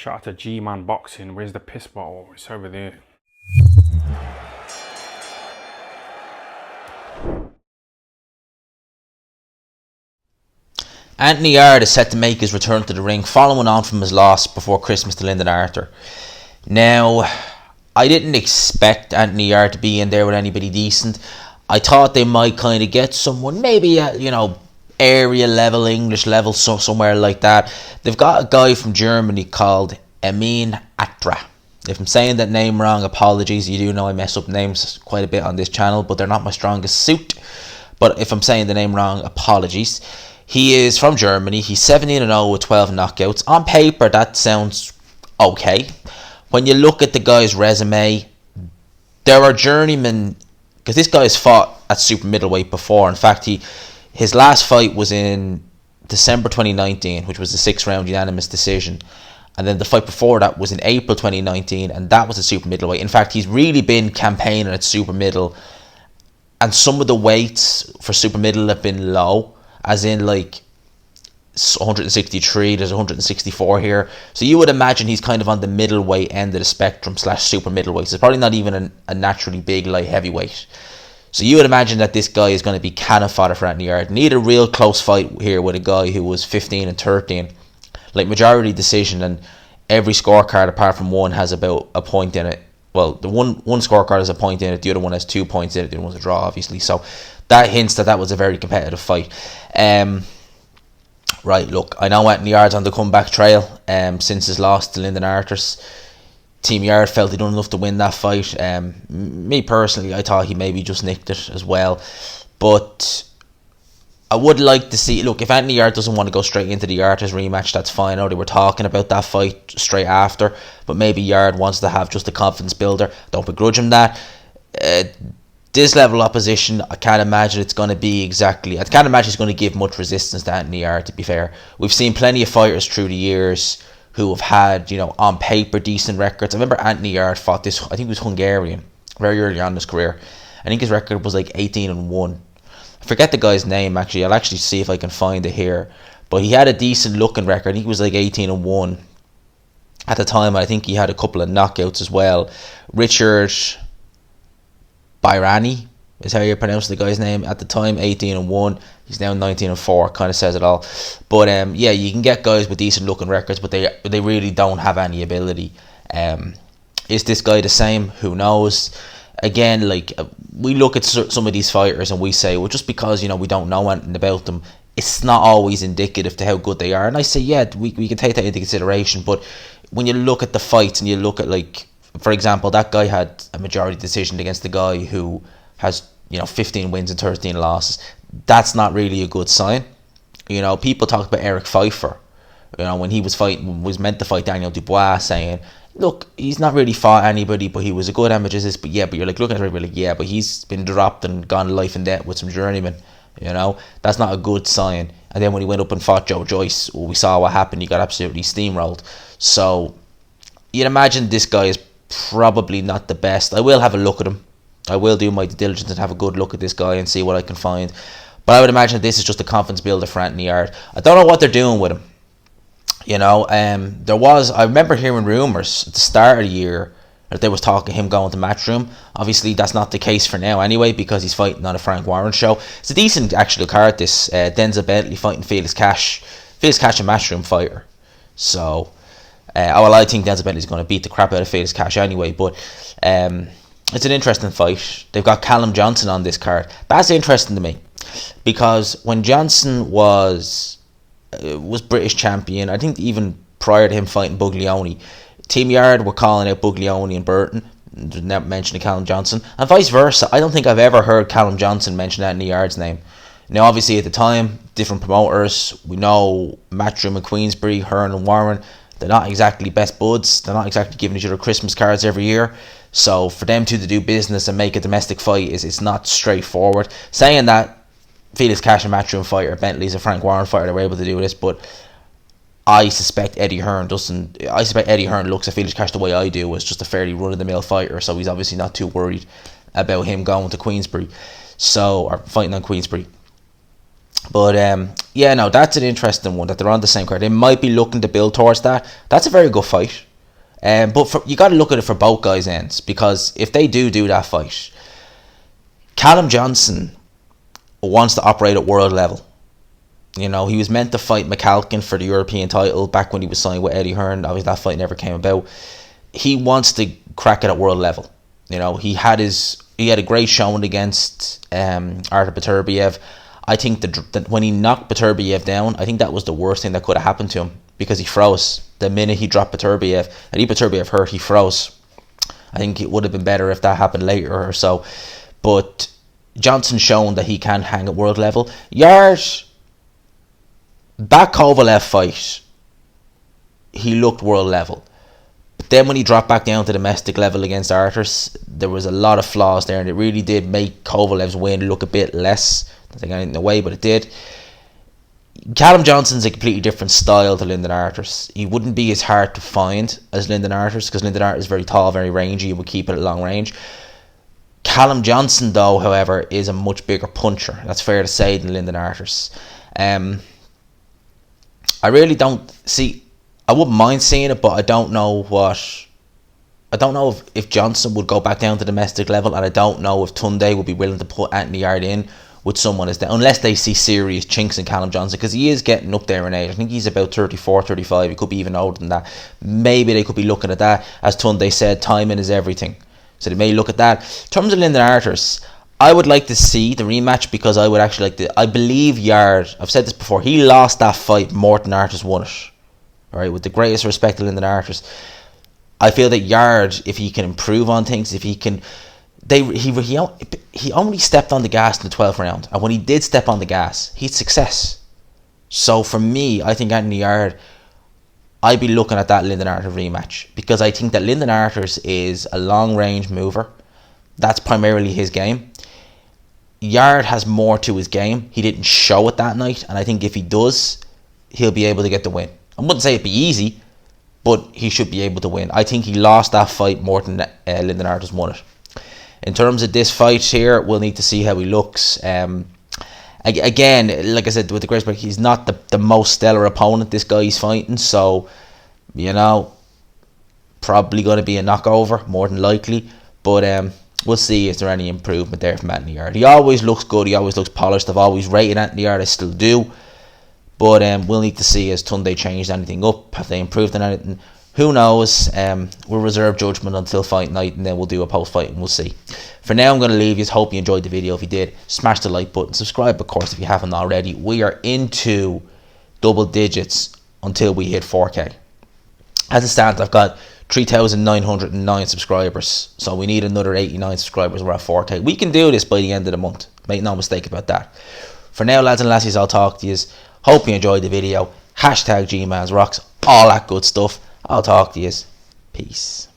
Shout out to G-Man Boxing. Where's the piss bottle? It's over there. Anthony Yarde is set to make his return to the ring following on from his loss before Christmas to Lyndon Arthur. Now, I didn't expect Anthony Yarde to be in there with anybody decent. I thought they might kind of get someone, maybe at, area level, English level, somewhere like that. They've got a guy from Germany called Emin Atra. If I'm saying that name wrong, apologies. You do know I mess up names quite a bit on this channel, but they're not my strongest suit. But if I'm saying the name wrong, apologies. He is from Germany. He's 17-0 with 12 knockouts. On paper, that sounds okay. When you look at the guy's resume, there are journeymen, because this guy has fought at super middleweight before. In fact, his last fight was in December 2019, which was a 6-round unanimous decision. And then the fight before that was in April 2019, and that was a super middleweight. In fact, he's really been campaigning at super middle, and some of the weights for super middle have been low, as in like 163, there's 164 here. So you would imagine he's kind of on the middleweight end of the spectrum / super middleweight. So it's probably not even a naturally big light heavyweight. So you would imagine that this guy is going to be cannon fodder for Anthony Yarde. Need a real close fight here with a guy who was 15-13. Like majority decision, and every scorecard apart from one has about a point in it. Well, the one scorecard has a point in it, the other one has 2 points in it, the other one's a draw, obviously. So that hints that was a very competitive fight. Right, look, I know Anthony Yarde's on the comeback trail since his loss to Lyndon Arthur's. Team Yarde felt he'd done enough to win that fight. Me personally, I thought he maybe just nicked it as well. But I would like to see, look, if Anthony Yarde doesn't want to go straight into the Arthur's rematch, that's fine. I know they were talking about that fight straight after, but maybe Yarde wants to have just a confidence builder. Don't begrudge him that. This level of opposition, I can't imagine it's going to be exactly, I can't imagine he's going to give much resistance to Anthony Yarde, to be fair. We've seen plenty of fighters through the years who have had, on paper, decent records. I remember Anthony Yarde fought this, I think he was Hungarian, very early on in his career. I think his record was like 18-1. I forget the guy's name, actually. I'll actually see if I can find it here. But he had a decent looking record. I think he was like 18-1 at the time. I think he had a couple of knockouts as well. Richard Bayrani is how you pronounce the guy's name. At the time, 18-1. He's now 19-4. Kind of says it all. But yeah, you can get guys with decent looking records, but they really don't have any ability. Is this guy the same? Who knows? Again, we look at some of these fighters and we say, well, just because we don't know anything about them, it's not always indicative to how good they are. And I say, yeah, we can take that into consideration. But when you look at the fights and you look at, for example, that guy had a majority decision against the guy who has 15 wins and 13 losses. That's not really a good sign. People talk about Eric Pfeiffer, when he was meant to fight Daniel Dubois, saying, look, he's not really fought anybody, but he was a good amateur. But you're looking at everybody, but he's been dropped and gone life and death with some journeymen. That's not a good sign. And then when he went up and fought Joe Joyce, we saw what happened. He got absolutely steamrolled. So you'd imagine this guy is probably not the best. I will have a look at him. I will do my due diligence and have a good look at this guy and see what I can find. But I would imagine this is just a confidence builder for Anthony Yarde. I don't know what they're doing with him. I remember hearing rumours at the start of the year that they was talking him going to Matchroom. Obviously, that's not the case for now anyway, because he's fighting on a Frank Warren show. It's a decent actual card, this. Denzel Bentley fighting Felix Cash. Felix Cash, a Matchroom fighter. So, I think Denzel Bentley's going to beat the crap out of Felix Cash anyway, but it's an interesting fight. They've got Callum Johnson on this card. That's interesting to me, because when Johnson was British champion, I think even prior to him fighting Buglioni, Team Yarde were calling out Buglioni and Burton, never mentioning Callum Johnson, and vice versa. I don't think I've ever heard Callum Johnson mention Anthony Yarde's name. Now, obviously, at the time, different promoters. We know Matchroom and Queensbury, Hearn and Warren, they're not exactly best buds. They're not exactly giving each other Christmas cards every year. So for them two to do business and make a domestic fight it's not straightforward. Saying that, Felix Cash, a Matchroom fighter, Bentley's a Frank Warren fighter, they were able to do this, but I suspect Eddie Hearn looks at Felix Cash the way I do, as just a fairly run-of-the-mill fighter, so he's obviously not too worried about him going to Queensbury, or fighting on Queensbury. But yeah, no, that's an interesting one that they're on the same card. They might be looking to build towards that. That's a very good fight. But you got to look at it for both guys' ends, because if they do that fight, Callum Johnson wants to operate at world level. You know, he was meant to fight McCalkin for the European title back when he was signed with Eddie Hearn. Obviously, that fight never came about. He wants to crack it at world level. You know, he had a great showing against Artur Beterbiev. I think that when he knocked Beterbiev down, I think that was the worst thing that could have happened to him, because he froze the minute he dropped Beterbiev. And Beterbiev hurt, he froze. I think it would have been better if that happened later or so. But Johnson's shown that he can hang at world level. Yarde, that Kovalev fight, he looked world level. But then when he dropped back down to domestic level against Arthurs, there was a lot of flaws there, and it really did make Kovalev's win look a bit less. I don't think I got in the way, but it did. Callum Johnson's a completely different style to Lyndon Arthurs. He wouldn't be as hard to find as Lyndon Arthurs, because Lyndon Arthurs is very tall, very rangy, and would keep it at long range. Callum Johnson, though, however, is a much bigger puncher. That's fair to say than Lyndon Arthurs. I really don't see. I wouldn't mind seeing it, but I don't know if Johnson would go back down to domestic level, and I don't know if Tunde would be willing to put Anthony Yarde in with someone as that, unless they see serious chinks in Callum Johnson, because he is getting up there in age. I think he's about 34, 35. He could be even older than that. Maybe they could be looking at that. As Tunde said, timing is everything. So they may look at that. In terms of Lyndon Arthurs, I would like to see the rematch, because I would actually like to. I believe Yarde, I've said this before, he lost that fight more than Arthurs won it. Alright, with the greatest respect to Lyndon Arthurs, I feel that Yarde, if he can improve on things, if he can, he only stepped on the gas in the 12th round, and when he did step on the gas, he had success. So for me, I think Anthony Yarde, I'd be looking at that Lyndon Arthurs rematch, because I think that Lyndon Arthurs is a long range mover. That's primarily his game. Yarde has more to his game. He didn't show it that night, and I think if he does, he'll be able to get the win. I wouldn't say it'd be easy, but he should be able to win. I think he lost that fight more than Lyndon Arthurs won it. In terms of this fight here, we'll need to see how he looks. Again, like I said, with the great respect, he's not the most stellar opponent this guy is fighting, so, you know, probably going to be a knockover, more than likely. But we'll see if there's any improvement there from Anthony Yarde. He always looks good, he always looks polished. I've always rated Anthony Yarde, I still do. But we'll need to see, has Tunde changed anything up? Have they improved on anything? Who knows? We'll reserve judgment until fight night, and then we'll do a post-fight and we'll see. For now, I'm going to leave you. Hope you enjoyed the video. If you did, smash the like button. Subscribe, of course, if you haven't already. We are into double digits until we hit 4K. As it stands, I've got 3,909 subscribers. So we need another 89 subscribers. We're at 4K. We can do this by the end of the month. Make no mistake about that. For now, lads and lassies, I'll talk to you. Hope you enjoyed the video. #GMansRocks. All that good stuff. I'll talk to you. Peace.